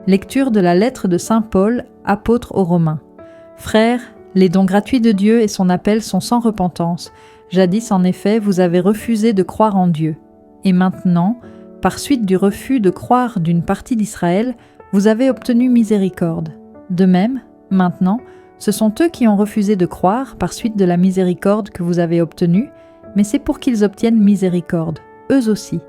Lecture de la lettre de saint Paul, apôtre aux Romains. Frères, les dons gratuits de Dieu et son appel sont sans repentance. Jadis, en effet, vous avez refusé de croire en Dieu. Et maintenant, par suite du refus de croire d'une partie d'Israël, vous avez obtenu miséricorde. De même, maintenant, ce sont eux qui ont refusé de croire par suite de la miséricorde que vous avez obtenue, mais c'est pour qu'ils obtiennent miséricorde, eux aussi.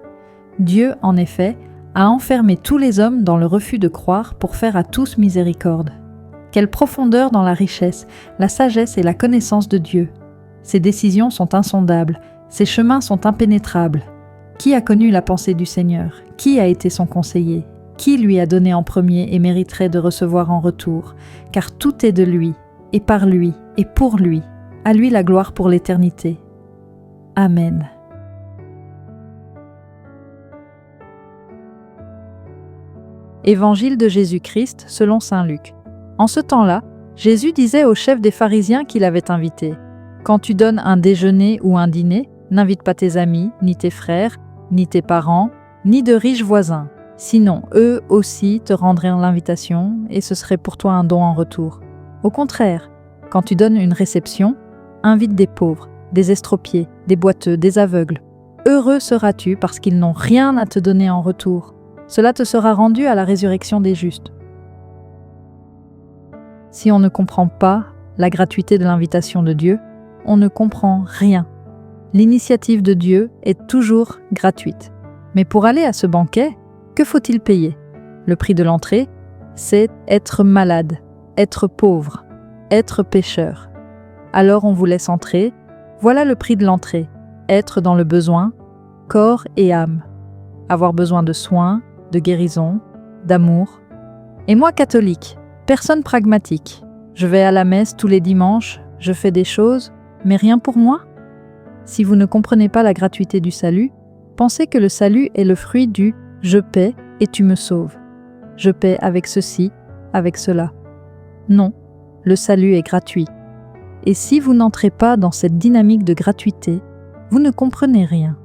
Dieu, en effet, a enfermé tous les hommes dans le refus de croire pour faire à tous miséricorde. Quelle profondeur dans la richesse, la sagesse et la connaissance de Dieu. Ses décisions sont insondables, ses chemins sont impénétrables. Qui a connu la pensée du Seigneur? Qui a été son conseiller? Qui lui a donné en premier et mériterait de recevoir en retour? Car tout est de lui, et par lui, et pour lui. À lui la gloire pour l'éternité. Amen. Évangile de Jésus-Christ selon saint Luc. En ce temps-là, Jésus disait au chef des pharisiens qu'il avait invité : « Quand tu donnes un déjeuner ou un dîner, n'invite pas tes amis, ni tes frères, ni tes parents, ni de riches voisins. Sinon, eux aussi te rendraient l'invitation et ce serait pour toi un don en retour. Au contraire, quand tu donnes une réception, invite des pauvres, des estropiés, des boiteux, des aveugles. Heureux seras-tu parce qu'ils n'ont rien à te donner en retour. Cela te sera rendu à la résurrection des justes. » Si on ne comprend pas la gratuité de l'invitation de Dieu, on ne comprend rien. L'initiative de Dieu est toujours gratuite. Mais pour aller à ce banquet, que faut-il payer? Le prix de l'entrée, c'est être malade, être pauvre, être pécheur. Alors on vous laisse entrer, voilà le prix de l'entrée, être dans le besoin, corps et âme, avoir besoin de soins, de guérison, d'amour. Et moi, catholique, personne pragmatique, je vais à la messe tous les dimanches, je fais des choses, mais rien pour moi? Si vous ne comprenez pas la gratuité du salut, pensez que le salut est le fruit du « je paie et tu me sauves ». Je paie avec ceci, avec cela. Non, le salut est gratuit. Et si vous n'entrez pas dans cette dynamique de gratuité, vous ne comprenez rien.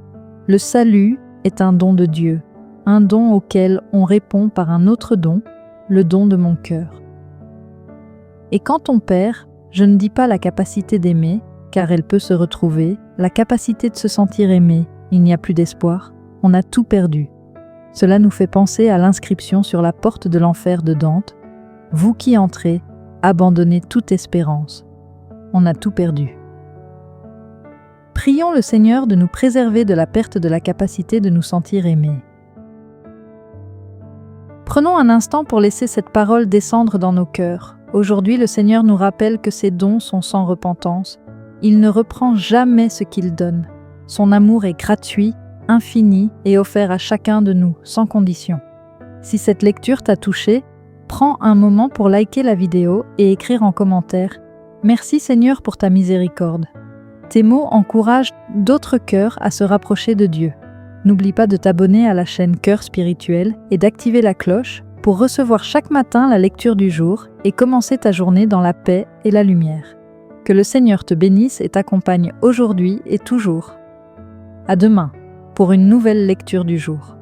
Le salut est un don de Dieu, un don auquel on répond par un autre don, le don de mon cœur. Et quand on perd, je ne dis pas la capacité d'aimer, car elle peut se retrouver, la capacité de se sentir aimé, il n'y a plus d'espoir, on a tout perdu. Cela nous fait penser à l'inscription sur la porte de l'enfer de Dante : « Vous qui entrez, abandonnez toute espérance. » On a tout perdu. Prions le Seigneur de nous préserver de la perte de la capacité de nous sentir aimés. Prenons un instant pour laisser cette parole descendre dans nos cœurs. Aujourd'hui, le Seigneur nous rappelle que ses dons sont sans repentance. Il ne reprend jamais ce qu'il donne. Son amour est gratuit, infini et offert à chacun de nous, sans condition. Si cette lecture t'a touché, prends un moment pour liker la vidéo et écrire en commentaire « Merci Seigneur pour ta miséricorde ». Tes mots encouragent d'autres cœurs à se rapprocher de Dieu. N'oublie pas de t'abonner à la chaîne Cœur Spirituel et d'activer la cloche pour recevoir chaque matin la lecture du jour et commencer ta journée dans la paix et la lumière. Que le Seigneur te bénisse et t'accompagne aujourd'hui et toujours. À demain pour une nouvelle lecture du jour.